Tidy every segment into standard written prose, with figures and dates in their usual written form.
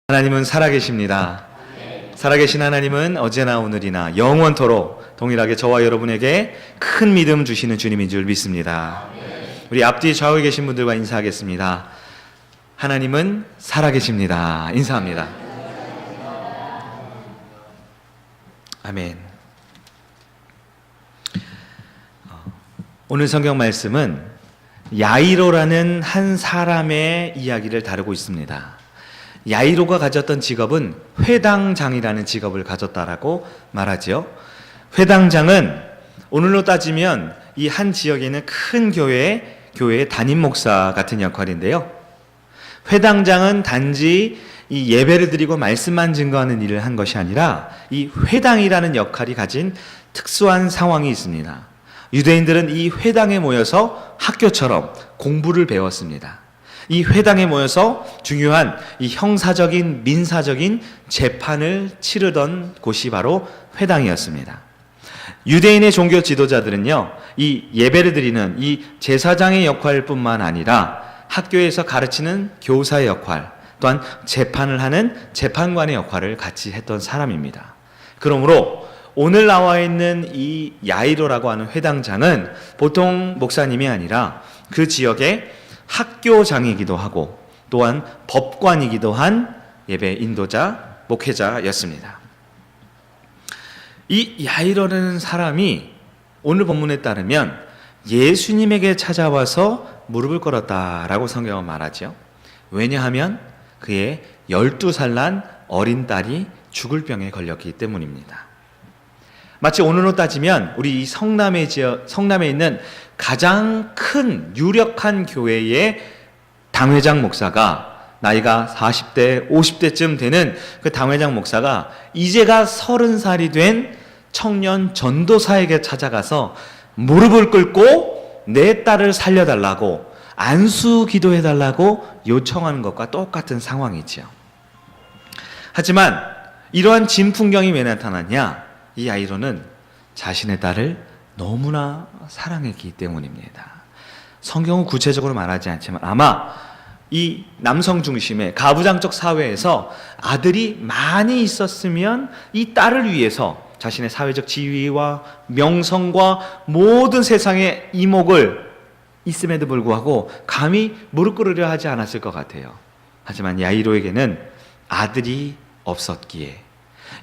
하나님은 살아계십니다. 살아계신 하나님은 어제나 오늘이나 영원토록 동일하게 저와 여러분에게 큰 믿음 주시는 주님인 줄 믿습니다. 우리 앞뒤 좌우에 계신 분들과 인사하겠습니다. 하나님은 살아계십니다. 인사합니다. 아멘. 오늘 성경 말씀은 야이로라는 한 사람의 이야기를 다루고 있습니다. 야이로가 가졌던 직업은 회당장이라는 직업을 가졌다라고 말하지요. 회당장은 오늘로 따지면 이 한 지역에 있는 큰 교회의 담임 목사 같은 역할인데요. 회당장은 단지 이 예배를 드리고 말씀만 증거하는 일을 한 것이 아니라 이 회당이라는 역할이 가진 특수한 상황이 있습니다. 유대인들은 이 회당에 모여서 학교처럼 공부를 배웠습니다. 이 회당에 모여서 중요한 이 형사적인 민사적인 재판을 치르던 곳이 바로 회당이었습니다. 유대인의 종교 지도자들은요, 이 예배를 드리는 이 제사장의 역할뿐만 아니라 학교에서 가르치는 교사의 역할, 또한 재판을 하는 재판관의 역할을 같이 했던 사람입니다. 그러므로 오늘 나와 있는 이 야이로라고 하는 회당장은 보통 목사님이 아니라 그 지역의 학교장이기도 하고 또한 법관이기도 한 예배 인도자, 목회자였습니다. 이 야이로라는 사람이 오늘 본문에 따르면 예수님에게 찾아와서 무릎을 꿇었다라고 성경은 말하죠. 왜냐하면 그의 12살 난 어린 딸이 죽을 병에 걸렸기 때문입니다. 마치 오늘로 따지면 우리 이 성남에 있는 가장 큰 유력한 교회의 당회장 목사가 나이가 40대, 50대쯤 되는 그 당회장 목사가 이제가 30살이 된 청년 전도사에게 찾아가서 무릎을 꿇고 내 딸을 살려달라고 안수 기도해달라고 요청하는 것과 똑같은 상황이지요. 하지만 이러한 진풍경이 왜 나타났냐? 이 야이로는 자신의 딸을 너무나 사랑했기 때문입니다. 성경은 구체적으로 말하지 않지만 아마 이 남성 중심의 가부장적 사회에서 아들이 많이 있었으면 이 딸을 위해서 자신의 사회적 지위와 명성과 모든 세상의 이목을 있음에도 불구하고 감히 무릎 꿇으려 하지 않았을 것 같아요. 하지만 야이로에게는 아들이 없었기에,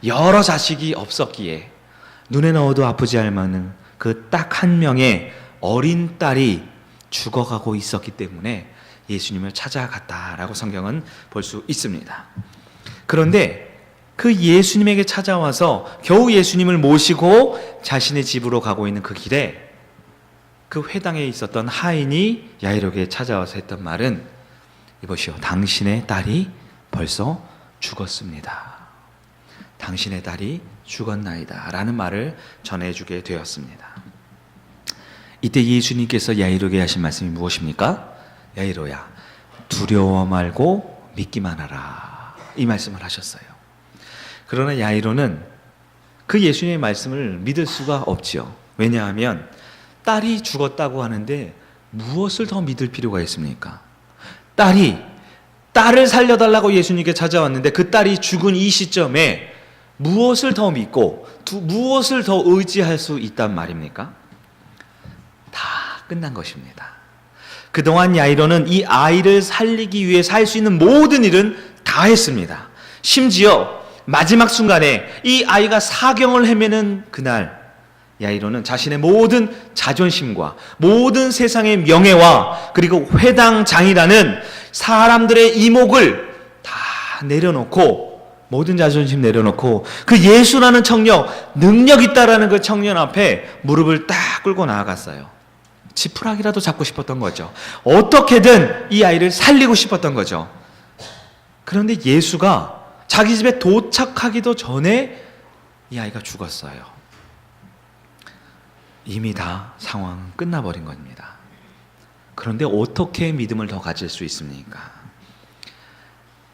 여러 자식이 없었기에 눈에 넣어도 아프지 않을 만한 그 딱 한 명의 어린 딸이 죽어가고 있었기 때문에 예수님을 찾아갔다라고 성경은 볼 수 있습니다. 그런데 그 예수님에게 찾아와서 겨우 예수님을 모시고 자신의 집으로 가고 있는 그 길에 그 회당에 있었던 하인이 야이로에게 찾아와서 했던 말은 이보시오, 당신의 딸이 벌써 죽었습니다. 당신의 딸이 죽었나이다 라는 말을 전해주게 되었습니다. 이때 예수님께서 야이로에게 하신 말씀이 무엇입니까? 야이로야, 두려워 말고 믿기만 하라, 이 말씀을 하셨어요. 그러나 야이로는 그 예수님의 말씀을 믿을 수가 없지요. 왜냐하면 딸이 죽었다고 하는데 무엇을 더 믿을 필요가 있습니까? 딸을 살려달라고 예수님께 찾아왔는데 그 딸이 죽은 이 시점에 무엇을 더 믿고 무엇을 더 의지할 수 있단 말입니까? 다 끝난 것입니다. 그동안 야이로는 이 아이를 살리기 위해 할 수 있는 모든 일은 다 했습니다. 심지어 마지막 순간에 이 아이가 사경을 헤매는 그날, 야이로는 자신의 모든 자존심과 모든 세상의 명예와 그리고 회당장이라는 사람들의 이목을 다 내려놓고, 모든 자존심 내려놓고 그 예수라는 청년, 능력 있다라는 그 청년 앞에 무릎을 딱 꿇고 나아갔어요. 지푸라기라도 잡고 싶었던 거죠. 어떻게든 이 아이를 살리고 싶었던 거죠. 그런데 예수가 자기 집에 도착하기도 전에 이 아이가 죽었어요. 이미 다 상황은 끝나버린 겁니다. 그런데 어떻게 믿음을 더 가질 수 있습니까?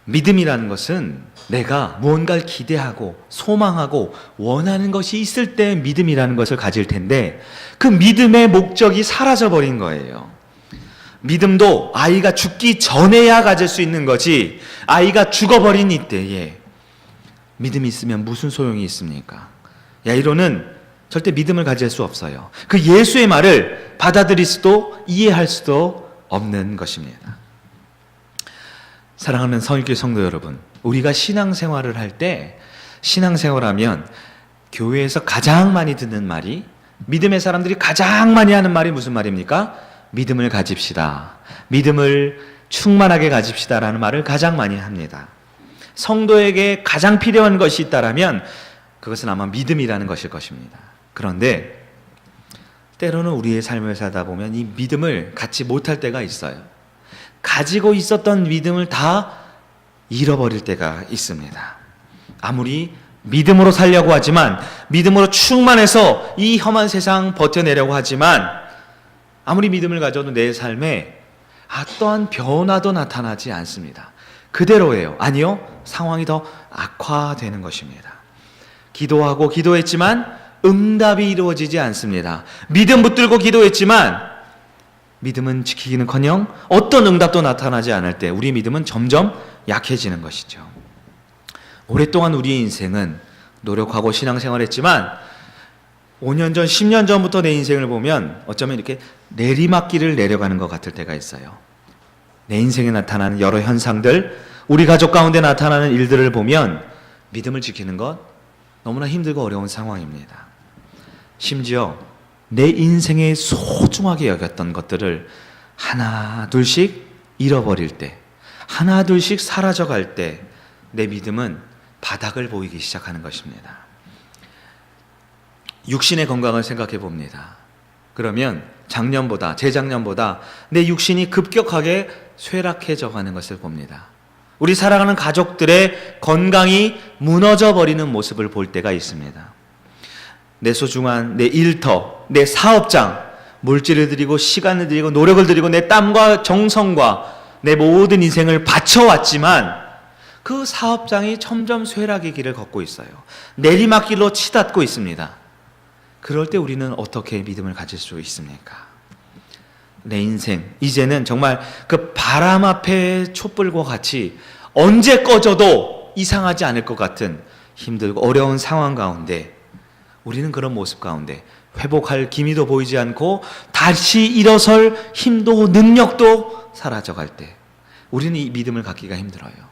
믿음이라는 것은 내가 무언가를 기대하고 소망하고 원하는 것이 있을 때 믿음이라는 것을 가질 텐데 그 믿음의 목적이 사라져버린 거예요. 믿음도 아이가 죽기 전에야 가질 수 있는 거지, 아이가 죽어버린 이때에 믿음이 있으면 무슨 소용이 있습니까? 야이로는 절대 믿음을 가질 수 없어요. 그 예수의 말을 받아들일 수도 이해할 수도 없는 것입니다. 사랑하는 성일교 성도 여러분, 우리가 신앙생활을 할 때, 신앙생활하면 교회에서 가장 많이 듣는 말이, 믿음의 사람들이 가장 많이 하는 말이 무슨 말입니까? 믿음을 가집시다. 믿음을 충만하게 가집시다 라는 말을 가장 많이 합니다. 성도에게 가장 필요한 것이 있다라면 그것은 아마 믿음이라는 것일 것입니다. 그런데 때로는 우리의 삶을 살다 보면 이 믿음을 갖지 못할 때가 있어요. 가지고 있었던 믿음을 다 잃어버릴 때가 있습니다. 아무리 믿음으로 살려고 하지만, 믿음으로 충만해서 이 험한 세상 버텨내려고 하지만, 아무리 믿음을 가져도 내 삶에 어떠한 변화도 나타나지 않습니다. 그대로예요. 아니요, 상황이 더 악화되는 것입니다. 기도하고 기도했지만 응답이 이루어지지 않습니다. 믿음 붙들고 기도했지만 믿음은 지키기는커녕 어떤 응답도 나타나지 않을 때 우리 믿음은 점점 약해지는 것이죠. 오랫동안 우리의 인생은 노력하고 신앙생활했지만 5년 전, 10년 전부터 내 인생을 보면 어쩌면 이렇게 내리막길을 내려가는 것 같을 때가 있어요. 내 인생에 나타나는 여러 현상들, 우리 가족 가운데 나타나는 일들을 보면 믿음을 지키는 것 너무나 힘들고 어려운 상황입니다. 심지어 내 인생에 소중하게 여겼던 것들을 하나 둘씩 잃어버릴 때, 하나 둘씩 사라져갈 때 내 믿음은 바닥을 보이기 시작하는 것입니다. 육신의 건강을 생각해 봅니다. 그러면 작년보다, 재작년보다 내 육신이 급격하게 쇠락해져 가는 것을 봅니다. 우리 사랑하는 가족들의 건강이 무너져 버리는 모습을 볼 때가 있습니다. 내 소중한 내 일터, 내 사업장, 물질을 들이고 시간을 들이고 노력을 들이고 내 땀과 정성과 내 모든 인생을 바쳐왔지만 그 사업장이 점점 쇠락의 길을 걷고 있어요. 내리막길로 치닫고 있습니다. 그럴 때 우리는 어떻게 믿음을 가질 수 있습니까? 내 인생, 이제는 정말 그 바람 앞에 촛불과 같이 언제 꺼져도 이상하지 않을 것 같은 힘들고 어려운 상황 가운데 우리는 그런 모습 가운데 회복할 기미도 보이지 않고 다시 일어설 힘도 능력도 사라져갈 때 우리는 이 믿음을 갖기가 힘들어요.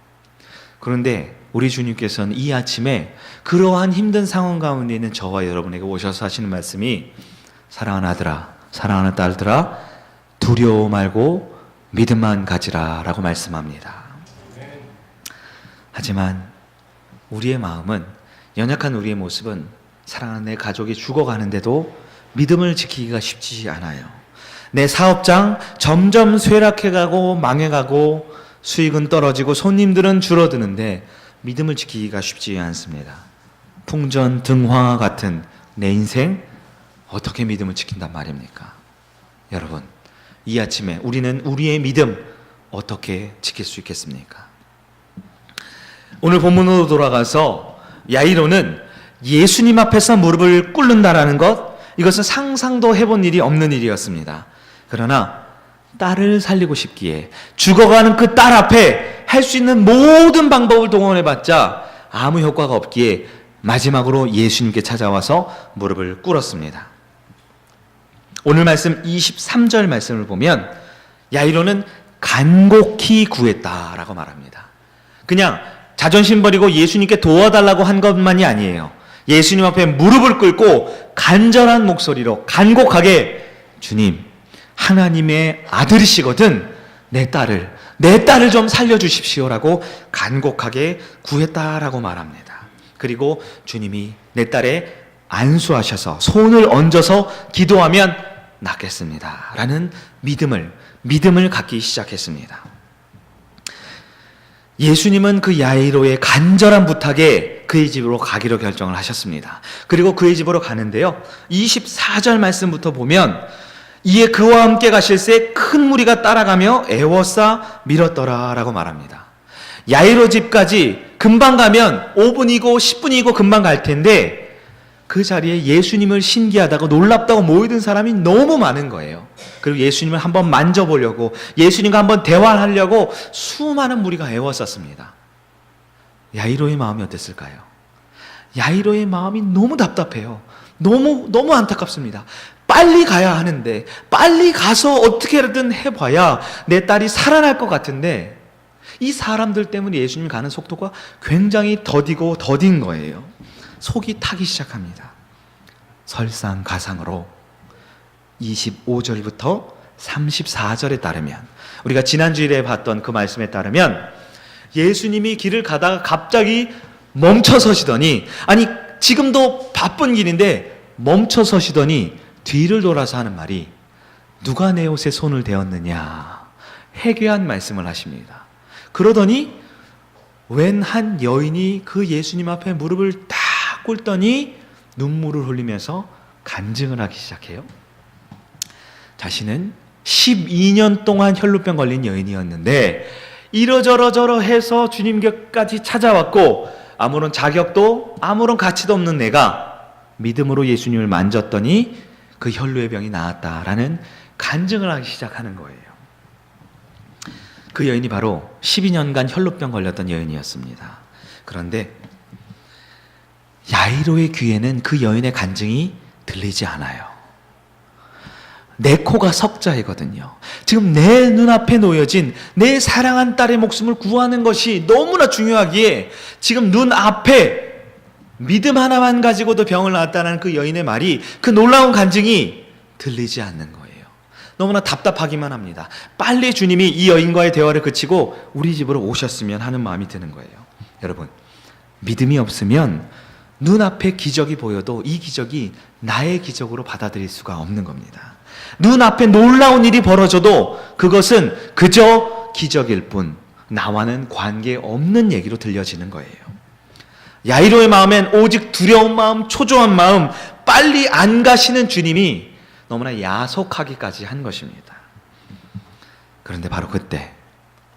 그런데 우리 주님께서는 이 아침에 그러한 힘든 상황 가운데 있는 저와 여러분에게 오셔서 하시는 말씀이, 사랑하는 아들아, 사랑하는 딸들아, 두려워 말고 믿음만 가지라 라고 말씀합니다. 하지만 우리의 마음은, 연약한 우리의 모습은 사랑하는 내 가족이 죽어가는데도 믿음을 지키기가 쉽지 않아요. 내 사업장 점점 쇠락해가고 망해가고 수익은 떨어지고 손님들은 줄어드는데 믿음을 지키기가 쉽지 않습니다. 풍전등화와 같은 내 인생, 어떻게 믿음을 지킨단 말입니까? 여러분, 이 아침에 우리는 우리의 믿음 어떻게 지킬 수 있겠습니까? 오늘 본문으로 돌아가서 야이로는 예수님 앞에서 무릎을 꿇는다라는 것, 이것은 상상도 해본 일이 없는 일이었습니다. 그러나 딸을 살리고 싶기에 죽어가는 그 딸 앞에 할 수 있는 모든 방법을 동원해봤자 아무 효과가 없기에 마지막으로 예수님께 찾아와서 무릎을 꿇었습니다. 오늘 말씀 23절 말씀을 보면 야이로는 간곡히 구했다라고 말합니다. 그냥 자존심 버리고 예수님께 도와달라고 한 것만이 아니에요. 예수님 앞에 무릎을 꿇고 간절한 목소리로 간곡하게, 주님, 하나님의 아들이시거든 내 딸을 좀 살려주십시오라고 간곡하게 구했다라고 말합니다. 그리고 주님이 내 딸에 안수하셔서 손을 얹어서 기도하면 낫겠습니다 라는 믿음을 갖기 시작했습니다. 예수님은 그 야이로의 간절한 부탁에 그의 집으로 가기로 결정을 하셨습니다. 그리고 그의 집으로 가는데요, 24절 말씀부터 보면 이에 그와 함께 가실새 큰 무리가 따라가며 애워싸 밀었더라 라고 말합니다. 야이로 집까지 금방 가면 5분이고 10분이고 금방 갈 텐데 그 자리에 예수님을 신기하다고 놀랍다고 모이던 사람이 너무 많은 거예요. 그리고 예수님을 한번 만져보려고, 예수님과 한번 대화하려고 수많은 무리가 애웠었습니다. 야이로의 마음이 어땠을까요? 야이로의 마음이 너무 답답해요. 너무 안타깝습니다. 빨리 가야 하는데, 빨리 가서 어떻게든 해봐야 내 딸이 살아날 것 같은데, 이 사람들 때문에 예수님 가는 속도가 굉장히 더디고 더딘 거예요. 속이 타기 시작합니다. 설상가상으로 25절부터 34절에 따르면, 우리가 지난주일에 봤던 그 말씀에 따르면 예수님이 길을 가다가 갑자기 멈춰 서시더니, 아니 지금도 바쁜 길인데 멈춰 서시더니 뒤를 돌아서 하는 말이, 누가 내 옷에 손을 대었느냐, 해괴한 말씀을 하십니다. 그러더니 웬 한 여인이 그 예수님 앞에 무릎을 딱 꿇더니 눈물을 흘리면서 간증을 하기 시작해요. 자신은 12년 동안 혈루병 걸린 여인이었는데 이러저러저러 해서 주님께까지 찾아왔고, 아무런 자격도 아무런 가치도 없는 내가 믿음으로 예수님을 만졌더니 그 혈루의 병이 나았다라는 간증을 하기 시작하는 거예요. 그 여인이 바로 12년간 혈루병 걸렸던 여인이었습니다. 그런데 야이로의 귀에는 그 여인의 간증이 들리지 않아요. 내 코가 석자이거든요. 지금 내 눈앞에 놓여진 내 사랑한 딸의 목숨을 구하는 것이 너무나 중요하기에 지금 눈앞에 믿음 하나만 가지고도 병을 낫다는 그 여인의 말이, 그 놀라운 간증이 들리지 않는 거예요. 너무나 답답하기만 합니다. 빨리 주님이 이 여인과의 대화를 그치고 우리 집으로 오셨으면 하는 마음이 드는 거예요. 여러분, 믿음이 없으면 눈앞에 기적이 보여도 이 기적이 나의 기적으로 받아들일 수가 없는 겁니다. 눈앞에 놀라운 일이 벌어져도 그것은 그저 기적일 뿐 나와는 관계없는 얘기로 들려지는 거예요. 야이로의 마음엔 오직 두려운 마음, 초조한 마음, 빨리 안 가시는 주님이 너무나 야속하기까지 한 것입니다. 그런데 바로 그때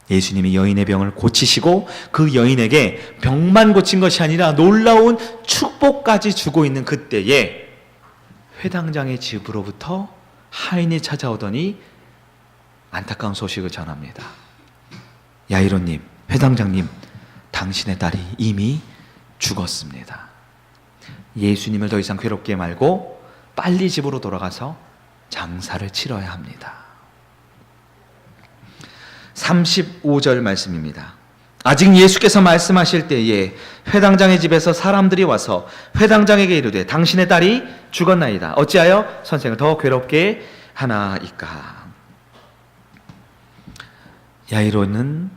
예수님이 여인의 병을 고치시고 그 여인에게 병만 고친 것이 아니라 놀라운 축복까지 주고 있는 그때에 회당장의 집으로부터 하인이 찾아오더니 안타까운 소식을 전합니다. 야이로님, 회당장님, 당신의 딸이 이미 죽었습니다. 예수님을 더 이상 괴롭게 말고 빨리 집으로 돌아가서 장사를 치러야 합니다. 35절 말씀입니다. 아직 예수께서 말씀하실 때에 회당장의 집에서 사람들이 와서 회당장에게 이르되 당신의 딸이 죽었나이다. 어찌하여 선생을 더 괴롭게 하나이까. 야이로는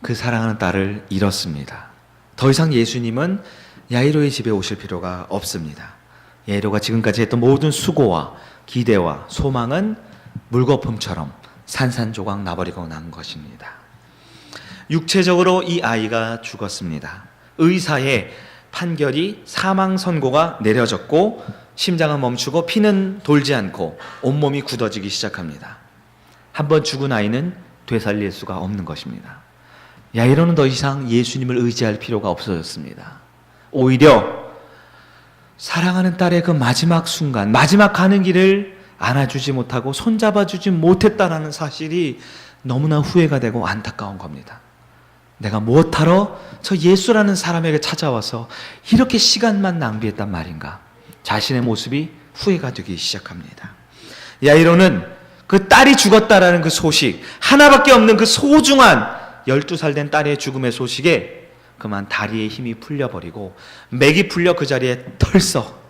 그 사랑하는 딸을 잃었습니다. 더 이상 예수님은 야이로의 집에 오실 필요가 없습니다. 야이로가 지금까지 했던 모든 수고와 기대와 소망은 물거품처럼 산산조각 나버리고 난 것입니다. 육체적으로 이 아이가 죽었습니다. 의사의 판결이 사망 선고가 내려졌고 심장은 멈추고 피는 돌지 않고 온몸이 굳어지기 시작합니다. 한번 죽은 아이는 되살릴 수가 없는 것입니다. 야이로는 더 이상 예수님을 의지할 필요가 없어졌습니다. 오히려 사랑하는 딸의 그 마지막 순간, 마지막 가는 길을 안아주지 못하고 손잡아주지 못했다는 사실이 너무나 후회가 되고 안타까운 겁니다. 내가 무엇하러 저 예수라는 사람에게 찾아와서 이렇게 시간만 낭비했단 말인가. 자신의 모습이 후회가 되기 시작합니다. 야이로는 그 딸이 죽었다라는 그 소식, 하나밖에 없는 그 소중한 12살 된 딸의 죽음의 소식에 그만 다리의 힘이 풀려버리고 맥이 풀려 그 자리에 털썩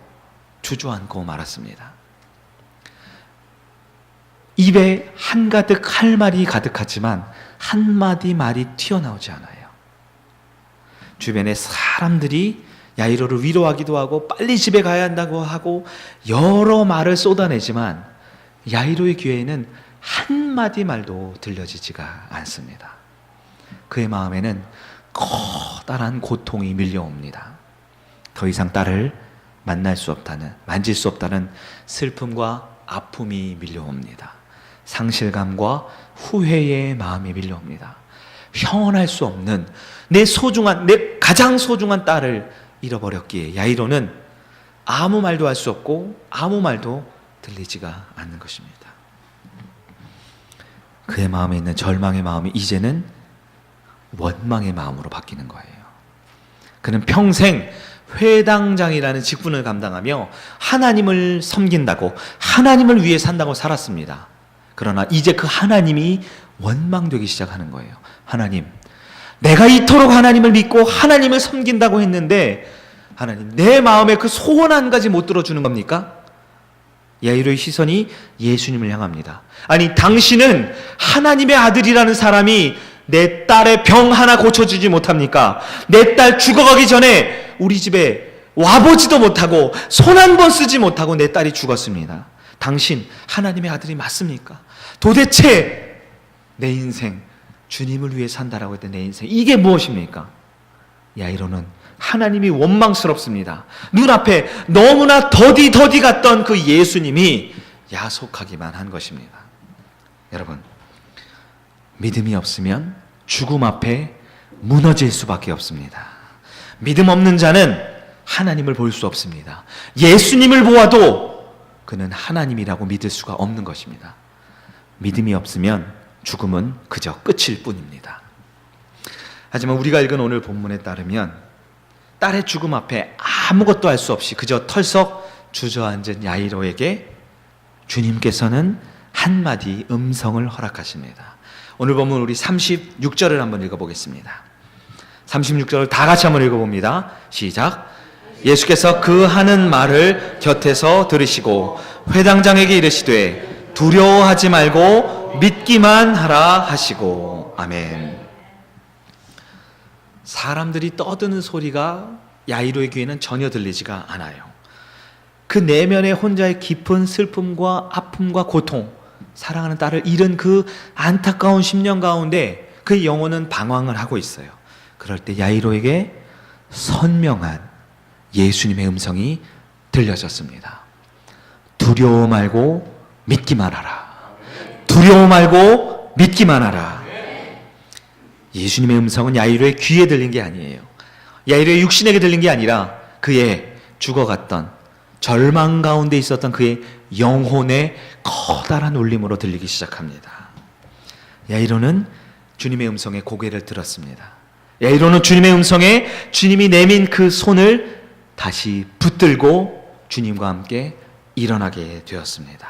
주저앉고 말았습니다. 입에 한가득 할 말이 가득하지만 한마디 말이 튀어나오지 않아요. 주변의 사람들이 야이로를 위로하기도 하고 빨리 집에 가야 한다고 하고 여러 말을 쏟아내지만 야이로의 귀에는 한마디 말도 들려지지가 않습니다. 그의 마음에는 커다란 고통이 밀려옵니다. 더 이상 딸을 만날 수 없다는, 만질 수 없다는 슬픔과 아픔이 밀려옵니다. 상실감과 후회의 마음이 밀려옵니다. 형언할 수 없는 내 가장 소중한 딸을 잃어버렸기에 야이로는 아무 말도 할 수 없고 아무 말도 들리지가 않는 것입니다. 그의 마음에 있는 절망의 마음이 이제는 원망의 마음으로 바뀌는 거예요. 그는 평생 회당장이라는 직분을 감당하며 하나님을 섬긴다고, 하나님을 위해 산다고 살았습니다. 그러나 이제 그 하나님이 원망되기 시작하는 거예요. 하나님, 내가 이토록 하나님을 믿고 하나님을 섬긴다고 했는데 하나님, 내 마음에 그 소원 한 가지 못 들어주는 겁니까? 야이로의 시선이 예수님을 향합니다. 아니, 당신은 하나님의 아들이라는 사람이 내 딸의 병 하나 고쳐주지 못합니까? 내 딸 죽어가기 전에 우리 집에 와보지도 못하고 손 한 번 쓰지 못하고 내 딸이 죽었습니다. 당신 하나님의 아들이 맞습니까? 도대체 내 인생, 주님을 위해 산다라고 했던 내 인생, 이게 무엇입니까? 야이로는 하나님이 원망스럽습니다. 눈앞에 너무나 더디 갔던 그 예수님이 야속하기만 한 것입니다. 여러분, 믿음이 없으면 죽음 앞에 무너질 수밖에 없습니다. 믿음 없는 자는 하나님을 볼 수 없습니다. 예수님을 보아도 그는 하나님이라고 믿을 수가 없는 것입니다. 믿음이 없으면 죽음은 그저 끝일 뿐입니다. 하지만 우리가 읽은 오늘 본문에 따르면 딸의 죽음 앞에 아무것도 할 수 없이 그저 털썩 주저앉은 야이로에게 주님께서는 한마디 음성을 허락하십니다. 오늘 본문 우리 36절을 한번 읽어보겠습니다. 36절을 다 같이 한번 읽어봅니다. 시작. 예수께서 그 하는 말을 곁에서 들으시고 회당장에게 이르시되 두려워하지 말고 믿기만 하라 하시고. 아멘. 사람들이 떠드는 소리가 야이로의 귀에는 전혀 들리지가 않아요. 그 내면의 혼자의 깊은 슬픔과 아픔과 고통, 사랑하는 딸을 잃은 그 안타까운 심령 가운데 그의 영혼은 방황을 하고 있어요. 그럴 때 야이로에게 선명한 예수님의 음성이 들려졌습니다. 두려워 말고 믿기만 하라. 두려워 말고 믿기만 하라. 예수님의 음성은 야이로의 귀에 들린 게 아니에요. 야이로의 육신에게 들린 게 아니라 그의 죽어갔던, 절망 가운데 있었던 그의 영혼의 커다란 울림으로 들리기 시작합니다. 야이로는 주님의 음성에 고개를 들었습니다. 야이로는 주님의 음성에 주님이 내민 그 손을 다시 붙들고 주님과 함께 일어나게 되었습니다.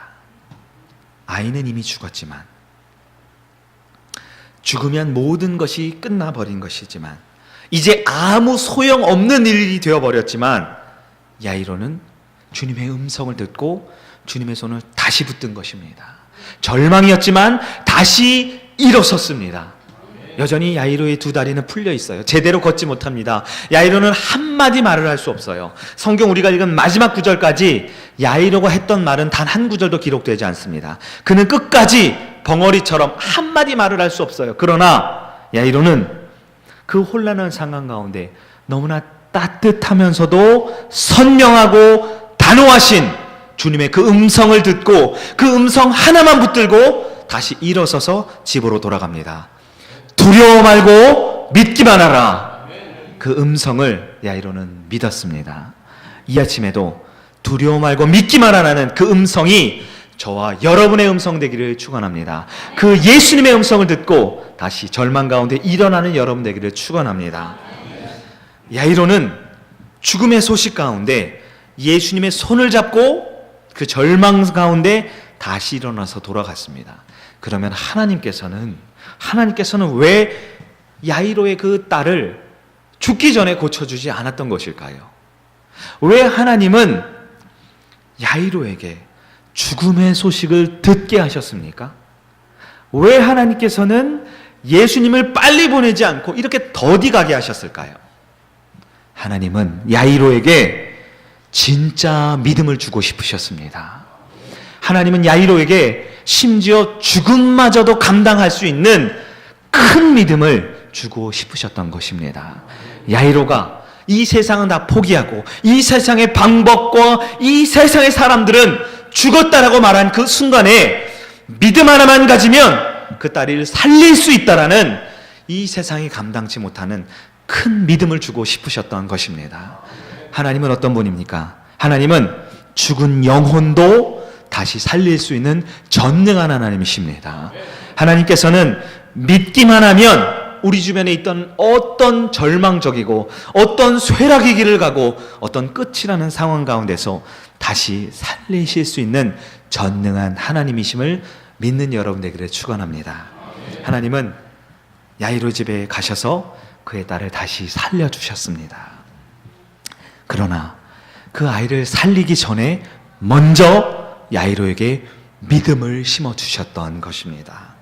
아이는 이미 죽었지만, 죽으면 모든 것이 끝나버린 것이지만, 이제 아무 소용없는 일이 되어버렸지만, 야이로는 주님의 음성을 듣고 주님의 손을 다시 붙든 것입니다. 절망이었지만 다시 일어섰습니다. 여전히 야이로의 두 다리는 풀려 있어요. 제대로 걷지 못합니다. 야이로는 한마디 말을 할 수 없어요. 성경 우리가 읽은 마지막 구절까지 야이로가 했던 말은 단 한 구절도 기록되지 않습니다. 그는 끝까지 벙어리처럼 한마디 말을 할 수 없어요. 그러나 야이로는 그 혼란한 상황 가운데 너무나 따뜻하면서도 선명하고 단호하신 주님의 그 음성을 듣고 그 음성 하나만 붙들고 다시 일어서서 집으로 돌아갑니다. 두려워 말고 믿기만 하라. 그 음성을 야이로는 믿었습니다. 이 아침에도 두려워 말고 믿기만 하라는 그 음성이 저와 여러분의 음성 되기를 축원합니다. 그 예수님의 음성을 듣고 다시 절망 가운데 일어나는 여러분 되기를 축원합니다. 야이로는 죽음의 소식 가운데 예수님의 손을 잡고 그 절망 가운데 다시 일어나서 돌아갔습니다. 그러면 하나님께서는 왜 야이로의 그 딸을 죽기 전에 고쳐주지 않았던 것일까요? 왜 하나님은 야이로에게 죽음의 소식을 듣게 하셨습니까? 왜 하나님께서는 예수님을 빨리 보내지 않고 이렇게 더디 가게 하셨을까요? 하나님은 야이로에게 진짜 믿음을 주고 싶으셨습니다. 하나님은 야이로에게 심지어 죽음마저도 감당할 수 있는 큰 믿음을 주고 싶으셨던 것입니다. 야이로가 이 세상은 다 포기하고 이 세상의 방법과 이 세상의 사람들은 죽었다라고 말한 그 순간에 믿음 하나만 가지면 그 딸을 살릴 수 있다라는 이 세상이 감당치 못하는 큰 믿음을 주고 싶으셨던 것입니다. 하나님은 어떤 분입니까? 하나님은 죽은 영혼도 다시 살릴 수 있는 전능한 하나님이십니다. 하나님께서는 믿기만 하면 우리 주변에 있던 어떤 절망적이고 어떤 쇠락의 길을 가고 어떤 끝이라는 상황 가운데서 다시 살리실 수 있는 전능한 하나님이심을 믿는 여러분 되기를 축원합니다. 하나님은 야이로 집에 가셔서 그의 딸을 다시 살려주셨습니다. 그러나 그 아이를 살리기 전에 먼저 야이로에게 믿음을 심어주셨던 것입니다.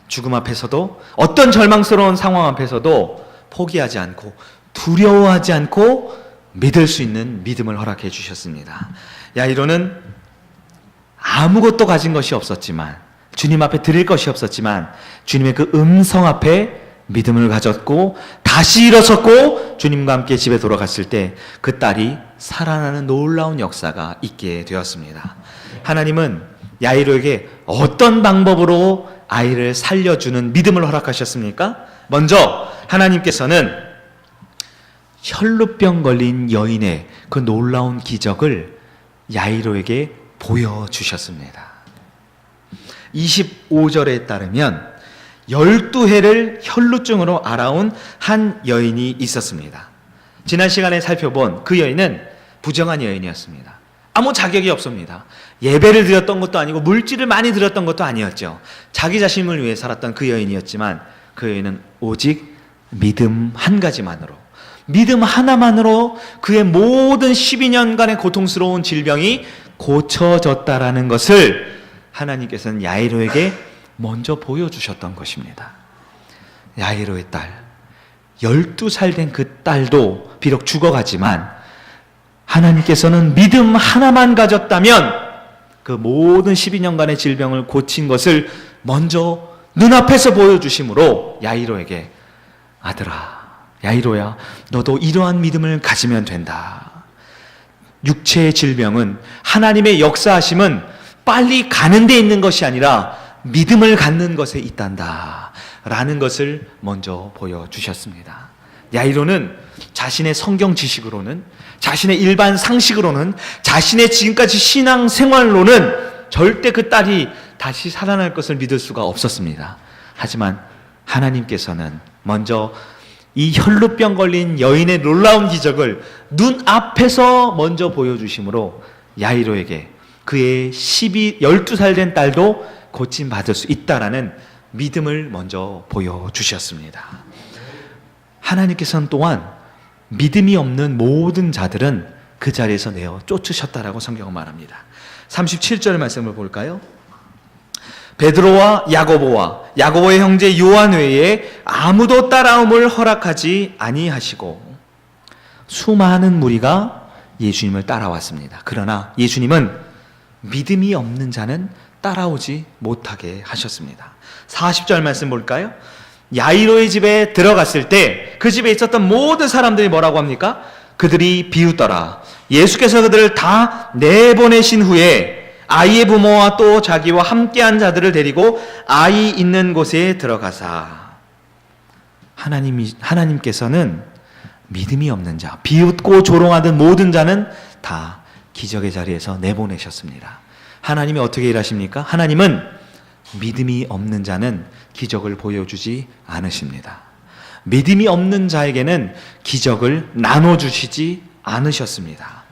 죽음 앞에서도 어떤 절망스러운 상황 앞에서도 포기하지 않고 두려워하지 않고 믿을 수 있는 믿음을 허락해 주셨습니다. 야이로는 아무것도 가진 것이 없었지만, 주님 앞에 드릴 것이 없었지만 주님의 그 음성 앞에 믿음을 가졌고 다시 일어섰고 주님과 함께 집에 돌아갔을 때 그 딸이 살아나는 놀라운 역사가 있게 되었습니다. 하나님은 야이로에게 어떤 방법으로 아이를 살려주는 믿음을 허락하셨습니까? 먼저 하나님께서는 혈루병 걸린 여인의 그 놀라운 기적을 야이로에게 보여주셨습니다. 25절에 따르면 12해를 혈루증으로 앓아온 한 여인이 있었습니다. 지난 시간에 살펴본 그 여인은 부정한 여인이었습니다. 아무 자격이 없습니다. 예배를 드렸던 것도 아니고 물질을 많이 드렸던 것도 아니었죠. 자기 자신을 위해 살았던 그 여인이었지만 그 여인은 오직 믿음 한 가지만으로, 믿음 하나만으로 그의 모든 12년간의 고통스러운 질병이 고쳐졌다라는 것을 하나님께서는 야이로에게 먼저 보여주셨던 것입니다. 야이로의 딸, 12살 된 그 딸도 비록 죽어가지만 하나님께서는 믿음 하나만 가졌다면 그 모든 12년간의 질병을 고친 것을 먼저 눈앞에서 보여주심으로 야이로에게, 아들아, 야이로야, 너도 이러한 믿음을 가지면 된다. 육체의 질병은, 하나님의 역사하심은 빨리 가는 데 있는 것이 아니라 믿음을 갖는 것에 있단다 라는 것을 먼저 보여주셨습니다. 야이로는 자신의 성경 지식으로는, 자신의 일반 상식으로는, 자신의 지금까지 신앙 생활로는 절대 그 딸이 다시 살아날 것을 믿을 수가 없었습니다. 하지만 하나님께서는 먼저 이 혈루병 걸린 여인의 놀라운 기적을 눈앞에서 먼저 보여주심으로 야이로에게 그의 12살 된 딸도 고침받을 수 있다라는 믿음을 먼저 보여주셨습니다. 하나님께서는 또한 믿음이 없는 모든 자들은 그 자리에서 내어 쫓으셨다라고 성경은 말합니다. 37절 말씀을 볼까요? 베드로와 야고보의 형제 요한 외에 아무도 따라옴을 허락하지 아니하시고 수많은 무리가 예수님을 따라왔습니다. 그러나 예수님은 믿음이 없는 자는 따라오지 못하게 하셨습니다. 40절 말씀 볼까요? 야이로의 집에 들어갔을 때 그 집에 있었던 모든 사람들이 뭐라고 합니까? 그들이 비웃더라. 예수께서 그들을 다 내보내신 후에 아이의 부모와 또 자기와 함께한 자들을 데리고 아이 있는 곳에 들어가사, 하나님께서는 믿음이 없는 자, 비웃고 조롱하던 모든 자는 다 기적의 자리에서 내보내셨습니다. 하나님이 어떻게 일하십니까? 하나님은 믿음이 없는 자는 기적을 보여주지 않으십니다. 믿음이 없는 자에게는 기적을 나눠주시지 않으셨습니다.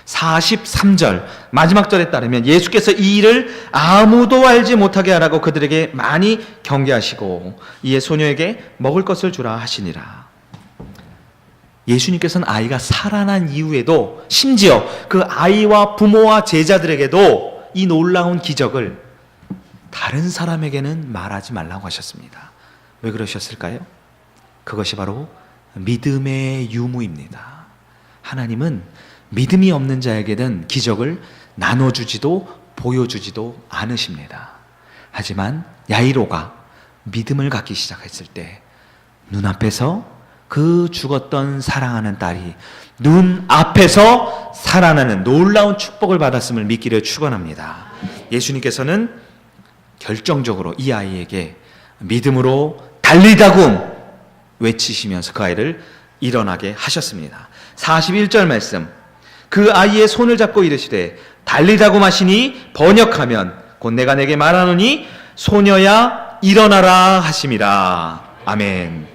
43절 마지막 절에 따르면 예수께서 이 일을 아무도 알지 못하게 하라고 그들에게 많이 경계하시고 이에 소녀에게 먹을 것을 주라 하시니라. 예수님께서는 아이가 살아난 이후에도 심지어 그 아이와 부모와 제자들에게도 이 놀라운 기적을 다른 사람에게는 말하지 말라고 하셨습니다. 왜 그러셨을까요? 그것이 바로 믿음의 유무입니다. 하나님은 믿음이 없는 자에게는 기적을 나눠주지도 보여주지도 않으십니다. 하지만 야이로가 믿음을 갖기 시작했을 때 눈앞에서 그 죽었던 사랑하는 딸이 눈앞에서 살아나는 놀라운 축복을 받았음을 믿기를 축원합니다. 예수님께서는 결정적으로 이 아이에게 믿음으로 달리다굼 외치시면서 그 아이를 일어나게 하셨습니다. 41절 말씀, 그 아이의 손을 잡고 이르시되 달리다고 마시니 번역하면 곧 내가 내게 말하노니 소녀야 일어나라 하심이라. 아멘.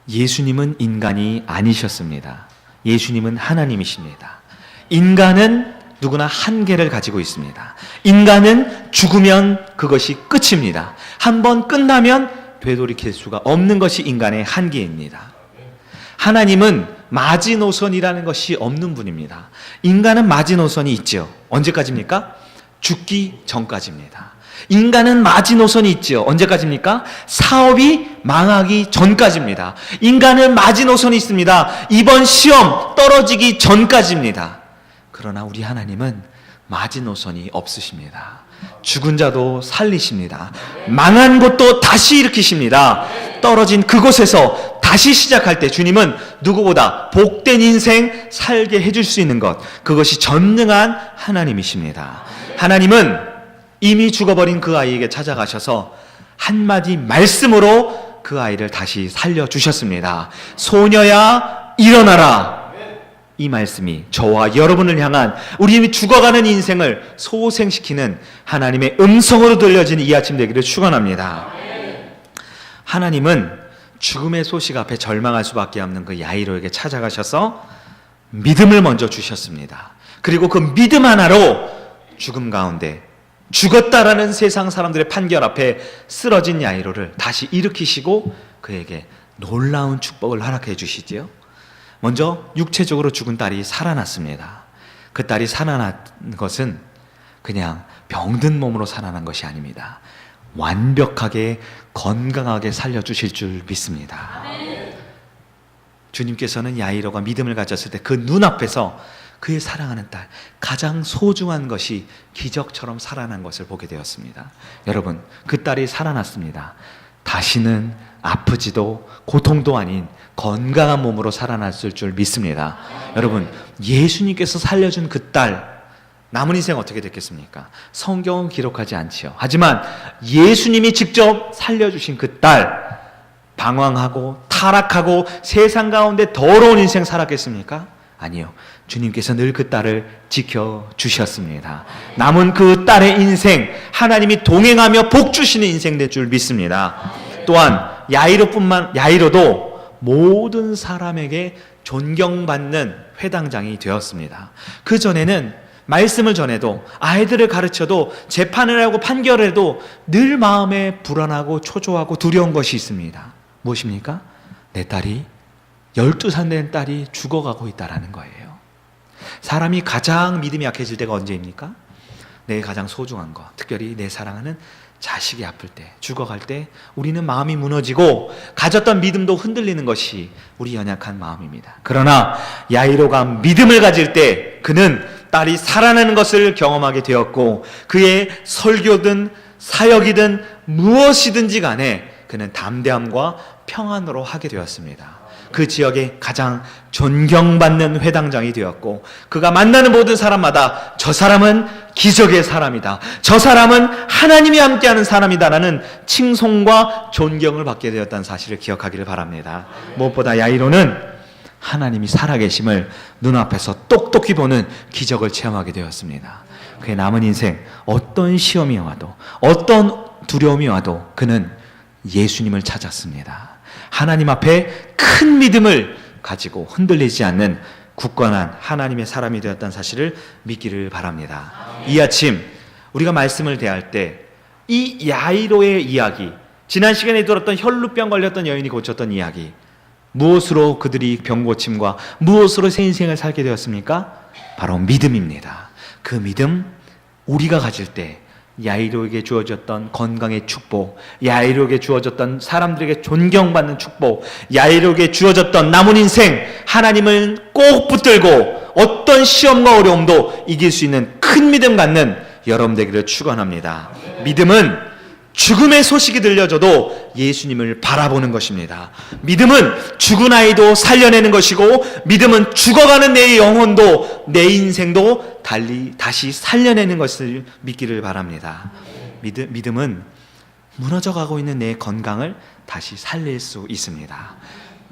예수님은 인간이 아니셨습니다. 예수님은 하나님이십니다. 인간은 누구나 한계를 가지고 있습니다. 인간은 죽으면 그것이 끝입니다. 한번 끝나면 되돌이킬 수가 없는 것이 인간의 한계입니다. 하나님은 마지노선이라는 것이 없는 분입니다. 인간은 마지노선이 있죠. 언제까지입니까? 죽기 전까지입니다. 인간은 마지노선이 있죠. 언제까지입니까? 사업이 망하기 전까지입니다. 인간은 마지노선이 있습니다. 이번 시험 떨어지기 전까지입니다. 그러나 우리 하나님은 마지노선이 없으십니다. 죽은 자도 살리십니다. 망한 곳도 다시 일으키십니다. 떨어진 그곳에서 다시 시작할 때 주님은 누구보다 복된 인생 살게 해줄 수 있는 것, 그것이 전능한 하나님이십니다. 하나님은 이미 죽어버린 그 아이에게 찾아가셔서 한마디 말씀으로 그 아이를 다시 살려주셨습니다. 소녀야 일어나라. 이 말씀이 저와 여러분을 향한 우리 죽어가는 인생을 소생시키는 하나님의 음성으로 들려진 이 아침 되기를 축원합니다. 하나님은 죽음의 소식 앞에 절망할 수밖에 없는 그 야이로에게 찾아가셔서 믿음을 먼저 주셨습니다. 그리고 그 믿음 하나로 죽음 가운데 죽었다라는 세상 사람들의 판결 앞에 쓰러진 야이로를 다시 일으키시고 그에게 놀라운 축복을 허락해 주시지요. 먼저 육체적으로 죽은 딸이 살아났습니다. 그 딸이 살아난 것은 그냥 병든 몸으로 살아난 것이 아닙니다. 완벽하게 건강하게 살려주실 줄 믿습니다. 주님께서는 야이로가 믿음을 가졌을 때 그 눈앞에서 그의 사랑하는 딸, 가장 소중한 것이 기적처럼 살아난 것을 보게 되었습니다. 여러분, 그 딸이 살아났습니다. 다시는 아프지도 고통도 아닌 건강한 몸으로 살아났을 줄 믿습니다. 여러분, 예수님께서 살려준 그 딸, 남은 인생 어떻게 됐겠습니까? 성경은 기록하지 않지요. 하지만 예수님이 직접 살려주신 그 딸, 방황하고 타락하고 세상 가운데 더러운 인생 살았겠습니까? 아니요. 주님께서 늘 그 딸을 지켜주셨습니다. 남은 그 딸의 인생, 하나님이 동행하며 복 주시는 인생 될 줄 믿습니다. 또한 야이로도 모든 사람에게 존경받는 회당장이 되었습니다. 그 전에는 말씀을 전해도, 아이들을 가르쳐도, 재판을 하고 판결을 해도 늘 마음에 불안하고 초조하고 두려운 것이 있습니다. 무엇입니까? 내 딸이 12살 된 딸이 죽어가고 있다는 거예요. 사람이 가장 믿음이 약해질 때가 언제입니까? 내 가장 소중한 것, 특별히 내 사랑하는 자식이 아플 때, 죽어갈 때 우리는 마음이 무너지고 가졌던 믿음도 흔들리는 것이 우리 연약한 마음입니다. 그러나 야이로가 믿음을 가질 때 그는 딸이 살아나는 것을 경험하게 되었고, 그의 설교든 사역이든 무엇이든지 간에 그는 담대함과 평안으로 하게 되었습니다. 그 지역의 가장 존경받는 회당장이 되었고, 그가 만나는 모든 사람마다 저 사람은 기적의 사람이다, 저 사람은 하나님이 함께하는 사람이다라는 칭송과 존경을 받게 되었다는 사실을 기억하기를 바랍니다. 무엇보다 야이로는 하나님이 살아계심을 눈앞에서 똑똑히 보는 기적을 체험하게 되었습니다. 그의 남은 인생 어떤 시험이 와도, 어떤 두려움이 와도 그는 예수님을 찾았습니다. 하나님 앞에 큰 믿음을 가지고 흔들리지 않는 굳건한 하나님의 사람이 되었다는 사실을 믿기를 바랍니다. 이 아침 우리가 말씀을 대할 때 이 야이로의 이야기, 지난 시간에 들었던 혈루병 걸렸던 여인이 고쳤던 이야기, 무엇으로 그들이 병고침과 무엇으로 새 인생을 살게 되었습니까? 바로 믿음입니다. 그 믿음, 우리가 가질 때 야이로에게 주어졌던 건강의 축복, 야이로에게 주어졌던 사람들에게 존경받는 축복, 야이로에게 주어졌던 남은 인생, 하나님을 꼭 붙들고 어떤 시험과 어려움도 이길 수 있는 큰 믿음 갖는 여러분 되기를 축원합니다. 믿음은 죽음의 소식이 들려줘도 예수님을 바라보는 것입니다. 믿음은 죽은 아이도 살려내는 것이고, 믿음은 죽어가는 내 영혼도, 내 인생도 다시 살려내는 것을 믿기를 바랍니다. 믿음은 무너져가고 있는 내 건강을 다시 살릴 수 있습니다.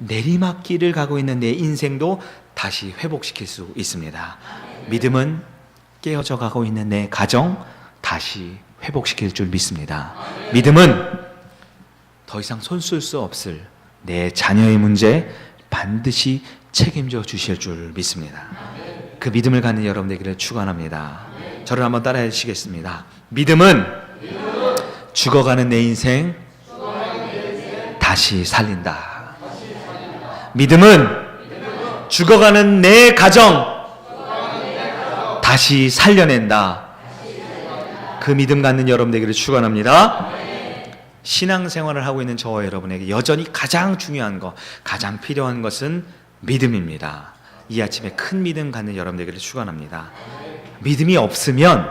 내리막길을 가고 있는 내 인생도 다시 회복시킬 수 있습니다. 믿음은 깨어져 가고 있는 내 가정 다시 회복시킬 줄 믿습니다. 믿음은 더 이상 손 쓸 수 없을 내 자녀의 문제 반드시 책임져 주실 줄 믿습니다. 그 믿음을 갖는 여러분 되기를 축원합니다. 저를 한번 따라해 주시겠습니다. 믿음은 죽어가는 내 인생 다시 살린다. 믿음은 죽어가는 내 가정 다시 살려낸다. 그 믿음 갖는 여러분 되기를 축원합니다. 신앙생활을 하고 있는 저와 여러분에게 여전히 가장 중요한 것, 가장 필요한 것은 믿음입니다. 이 아침에 큰 믿음 갖는 여러분 되기를 축원합니다. 믿음이 없으면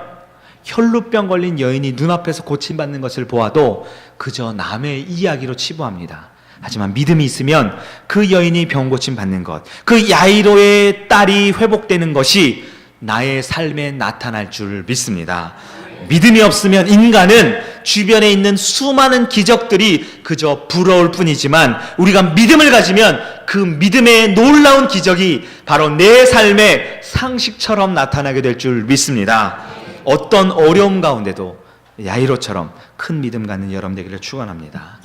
혈루병 걸린 여인이 눈앞에서 고침받는 것을 보아도 그저 남의 이야기로 치부합니다. 하지만 믿음이 있으면 그 여인이 병 고침 받는 것, 그 야이로의 딸이 회복되는 것이 나의 삶에 나타날 줄 믿습니다. 믿음이 없으면 인간은 주변에 있는 수많은 기적들이 그저 부러울 뿐이지만 우리가 믿음을 가지면 그 믿음의 놀라운 기적이 바로 내 삶의 상식처럼 나타나게 될 줄 믿습니다. 어떤 어려움 가운데도 야이로처럼 큰 믿음 갖는 여러분 되기를 축원합니다.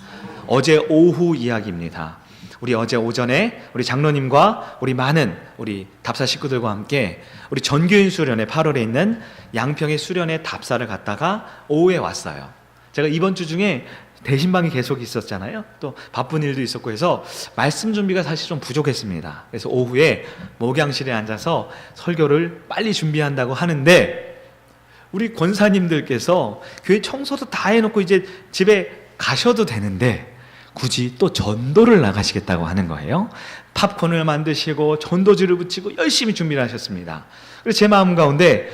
어제 오후 이야기입니다. 우리 어제 오전에 우리 장로님과 우리 많은 우리 답사 식구들과 함께 우리 전교인 수련회 8월에 있는 양평의 수련회 답사를 갔다가 오후에 왔어요. 제가 이번 주 중에 대신방이 계속 있었잖아요. 또 바쁜 일도 있었고 해서 말씀 준비가 사실 좀 부족했습니다. 그래서 오후에 목양실에 앉아서 설교를 빨리 준비한다고 하는데 우리 권사님들께서 교회 청소도 다 해놓고 이제 집에 가셔도 되는데 굳이 또 전도를 나가시겠다고 하는 거예요. 팝콘을 만드시고 전도지를 붙이고 열심히 준비를 하셨습니다. 그래서 제 마음 가운데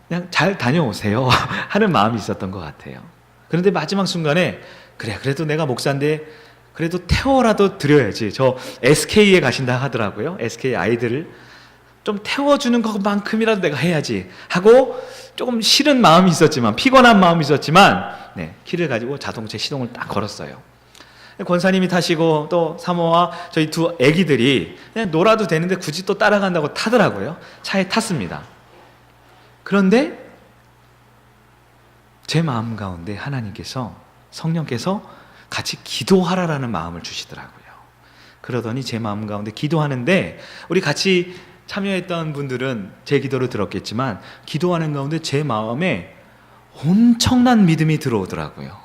그냥 잘 다녀오세요 하는 마음이 있었던 것 같아요. 그런데 마지막 순간에 그래도 내가 목사인데 그래도 태워라도 드려야지. 저 SK에 가신다 하더라고요. SK 아이들을 좀 태워주는 것만큼이라도 내가 해야지 하고 조금 싫은 마음이 있었지만 피곤한 마음이 있었지만 키를 가지고 자동차 시동을 딱 걸었어요. 권사님이 타시고 또 사모와 저희 두 애기들이 그냥 놀아도 되는데 굳이 또 따라간다고 타더라고요. 차에 탔습니다. 그런데 제 마음 가운데 하나님께서 성령께서 같이 기도하라라는 마음을 주시더라고요. 그러더니 제 마음 가운데 기도하는데 우리 같이 참여했던 분들은 제 기도를 들었겠지만 기도하는 가운데 제 마음에 엄청난 믿음이 들어오더라고요.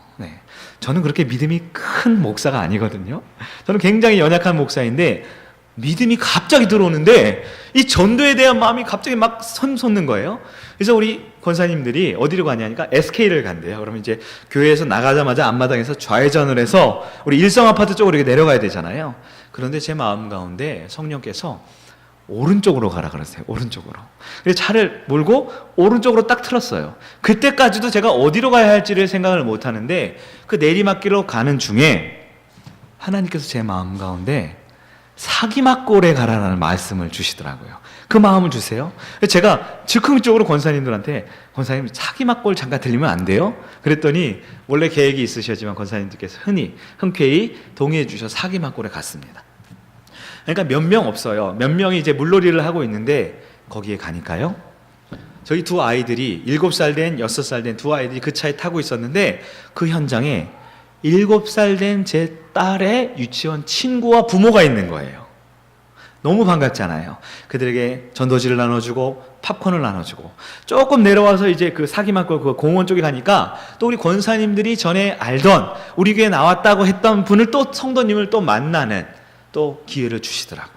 저는 그렇게 믿음이 큰 목사가 아니거든요. 저는 굉장히 연약한 목사인데 믿음이 갑자기 들어오는데 이 전도에 대한 마음이 갑자기 막 솟는 거예요. 그래서 우리 권사님들이 어디로 가냐니까 SK를 간대요. 그러면 이제 교회에서 나가자마자 앞마당에서 좌회전을 해서 우리 일성 아파트 쪽으로 이렇게 내려가야 되잖아요. 그런데 제 마음 가운데 성령께서 오른쪽으로 가라 그러세요. 오른쪽으로. 그래서 차를 몰고 오른쪽으로 딱 틀었어요. 그때까지도 제가 어디로 가야 할지를 생각을 못 하는데 그 내리막길로 가는 중에 하나님께서 제 마음 가운데 사기막골에 가라라는 말씀을 주시더라고요. 그 마음을 주세요. 제가 즉흥적으로 권사님들한테 권사님 사기막골 잠깐 들리면 안 돼요? 그랬더니 원래 계획이 있으셨지만 권사님들께서 흔쾌히 동의해 주셔서 사기막골에 갔습니다. 그러니까 몇 명 없어요. 몇 명이 이제 물놀이를 하고 있는데 거기에 가니까요. 저희 두 아이들이 7살 된 6살 된 두 아이들이 그 차에 타고 있었는데 그 현장에 7살 된 제 딸의 유치원 친구와 부모가 있는 거예요. 너무 반갑잖아요. 그들에게 전도지를 나눠주고 팝콘을 나눠주고 조금 내려와서 이제 그 사기막골 그 공원 쪽에 가니까 또 우리 권사님들이 전에 알던 우리 교회에 나왔다고 했던 분을 또 성도님을 또 만나는 또 기회를 주시더라고요.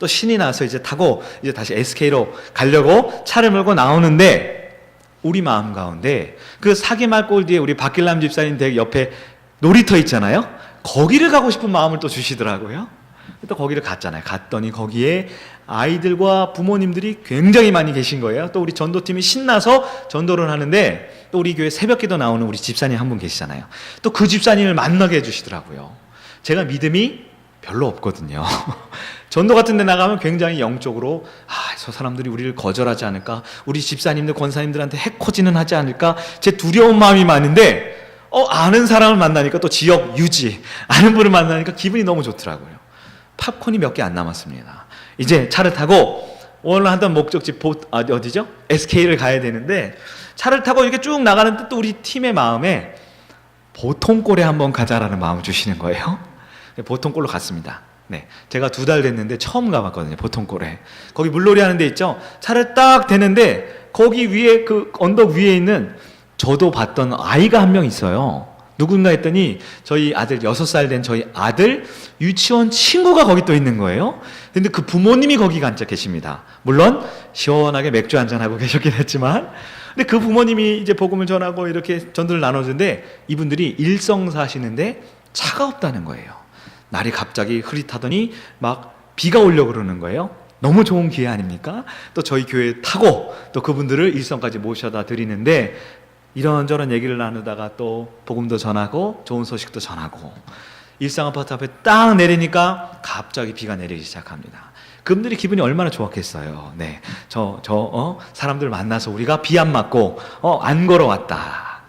또 신이 나서 이제 타고 이제 다시 SK로 가려고 차를 몰고 나오는데 우리 마음 가운데 그 사기말골 뒤에 우리 박길남 집사님 댁 옆에 놀이터 있잖아요. 거기를 가고 싶은 마음을 또 주시더라고요. 또 거기를 갔잖아요. 갔더니 거기에 아이들과 부모님들이 굉장히 많이 계신 거예요. 또 우리 전도팀이 신나서 전도를 하는데 또 우리 교회 새벽기도 나오는 우리 집사님 한 분 계시잖아요. 또 그 집사님을 만나게 해주시더라고요. 제가 믿음이 별로 없거든요. 전도 같은 데 나가면 굉장히 영적으로 저 사람들이 우리를 거절하지 않을까, 우리 집사님들 권사님들한테 해코지는 하지 않을까 제 두려운 마음이 많은데 아는 사람을 만나니까 또 지역 유지 아는 분을 만나니까 기분이 너무 좋더라고요. 팝콘이 몇 개 안 남았습니다. 이제 차를 타고 오늘 하던 목적지 어디죠? SK를 가야 되는데 차를 타고 이렇게 쭉 나가는데 또 우리 팀의 마음에 보통골에 한번 가자라는 마음을 주시는 거예요. 보통골로 갔습니다. 네, 제가 2달 됐는데 처음 가봤거든요. 보통골에. 거기 물놀이 하는 데 있죠. 차를 딱 대는데 거기 위에 그 언덕 위에 있는 저도 봤던 아이가 한 명 있어요. 누군가 했더니 저희 아들 6살 된 저희 아들 유치원 친구가 거기 또 있는 거예요. 근데 그 부모님이 거기 앉아 계십니다. 물론 시원하게 맥주 한잔 하고 계셨긴 했지만, 근데 그 부모님이 이제 복음을 전하고 이렇게 전도를 나눠주는데 이분들이 일성 사시는데 차가 없다는 거예요. 날이 갑자기 흐릿하더니 막 비가 오려고 그러는 거예요. 너무 좋은 기회 아닙니까? 또 저희 교회 타고 또 그분들을 일성까지 모셔다 드리는데 이런저런 얘기를 나누다가 또 복음도 전하고 좋은 소식도 전하고 일상 아파트 앞에 딱 내리니까 갑자기 비가 내리기 시작합니다. 그분들이 기분이 얼마나 좋았겠어요. 네, 사람들 만나서 우리가 비 안 맞고 안 걸어왔다.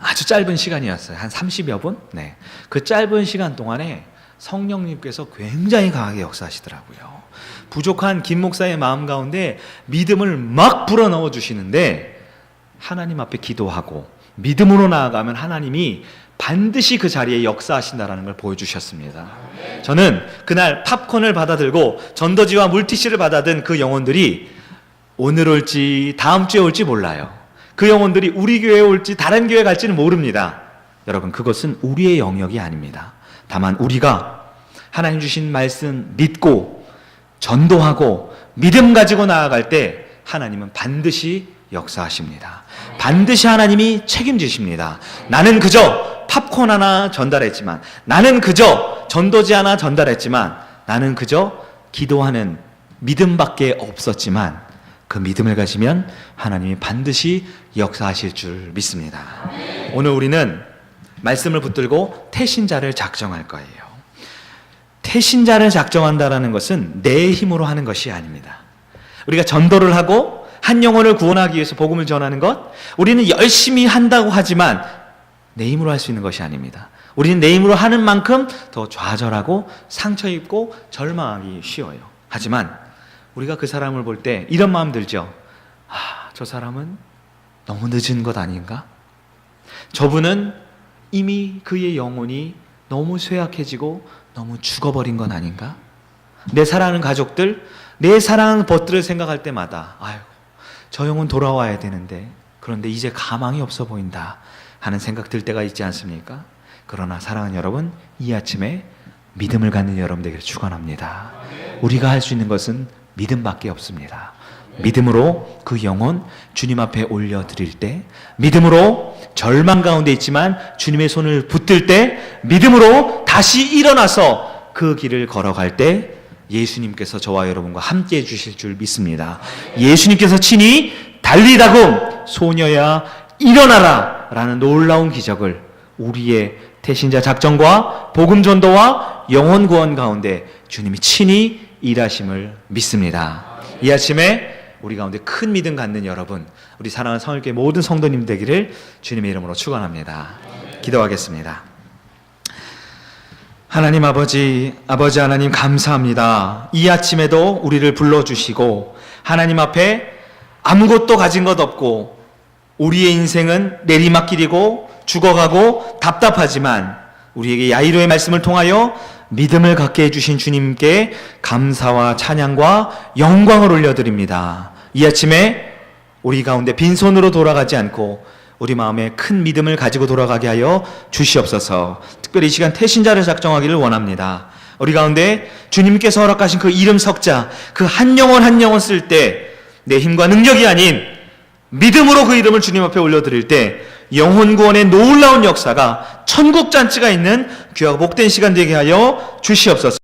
아주 짧은 시간이었어요. 한 30여 분. 네, 그 짧은 시간 동안에 성령님께서 굉장히 강하게 역사하시더라고요. 부족한 김 목사의 마음 가운데 믿음을 막 불어넣어 주시는데 하나님 앞에 기도하고 믿음으로 나아가면 하나님이 반드시 그 자리에 역사하신다라는 걸 보여주셨습니다. 저는 그날 팝콘을 받아들고 전도지와 물티슈를 받아든 그 영혼들이 오늘 올지 다음 주에 올지 몰라요. 그 영혼들이 우리 교회에 올지 다른 교회에 갈지는 모릅니다. 여러분, 그것은 우리의 영역이 아닙니다. 다만 우리가 하나님 주신 말씀 믿고 전도하고 믿음 가지고 나아갈 때 하나님은 반드시 역사하십니다. 반드시 하나님이 책임지십니다. 나는 그저 팝콘 하나 전달했지만, 나는 그저 전도지 하나 전달했지만, 나는 그저 기도하는 믿음밖에 없었지만 그 믿음을 가지면 하나님이 반드시 역사하실 줄 믿습니다. 오늘 우리는 말씀을 붙들고 태신자를 작정할 거예요. 태신자를 작정한다는 것은 내 힘으로 하는 것이 아닙니다. 우리가 전도를 하고 한 영혼을 구원하기 위해서 복음을 전하는 것, 우리는 열심히 한다고 하지만 내 힘으로 할 수 있는 것이 아닙니다. 우리는 내 힘으로 하는 만큼 더 좌절하고 상처 입고 절망하기 쉬워요. 하지만 우리가 그 사람을 볼 때 이런 마음 들죠. 저 사람은 너무 늦은 것 아닌가? 저분은 이미 그의 영혼이 너무 쇠약해지고 너무 죽어버린 건 아닌가? 내 사랑하는 가족들, 내 사랑하는 벗들을 생각할 때마다 아이고, 저 영혼 돌아와야 되는데 그런데 이제 가망이 없어 보인다 하는 생각 들 때가 있지 않습니까? 그러나 사랑하는 여러분, 이 아침에 믿음을 갖는 여러분 되기를 축원합니다. 우리가 할 수 있는 것은 믿음밖에 없습니다. 믿음으로 그 영혼 주님 앞에 올려드릴 때, 믿음으로 절망 가운데 있지만 주님의 손을 붙들 때, 믿음으로 다시 일어나서 그 길을 걸어갈 때 예수님께서 저와 여러분과 함께 해주실 줄 믿습니다. 예수님께서 친히 달리다금 소녀야 일어나라 라는 놀라운 기적을 우리의 태신자 작정과 복음 전도와 영혼 구원 가운데 주님이 친히 일하심을 믿습니다. 이 아침에 우리 가운데 큰 믿음 갖는 여러분, 우리 사랑하는 성일교회 모든 성도님 되기를 주님의 이름으로 축원합니다. 기도하겠습니다. 하나님 아버지 하나님 감사합니다. 이 아침에도 우리를 불러주시고 하나님 앞에 아무것도 가진 것 없고 우리의 인생은 내리막길이고 죽어가고 답답하지만 우리에게 야이로의 말씀을 통하여 믿음을 갖게 해주신 주님께 감사와 찬양과 영광을 올려드립니다. 이 아침에 우리 가운데 빈손으로 돌아가지 않고 우리 마음에 큰 믿음을 가지고 돌아가게 하여 주시옵소서. 특별히 이 시간 태신자를 작정하기를 원합니다. 우리 가운데 주님께서 허락하신 그 이름 석자, 그 한 영혼 한 영혼 쓸 때 내 힘과 능력이 아닌 믿음으로 그 이름을 주님 앞에 올려드릴 때 영혼 구원의 놀라운 역사가 천국 잔치가 있는 귀하고 복된 시간 되게 하여 주시옵소서.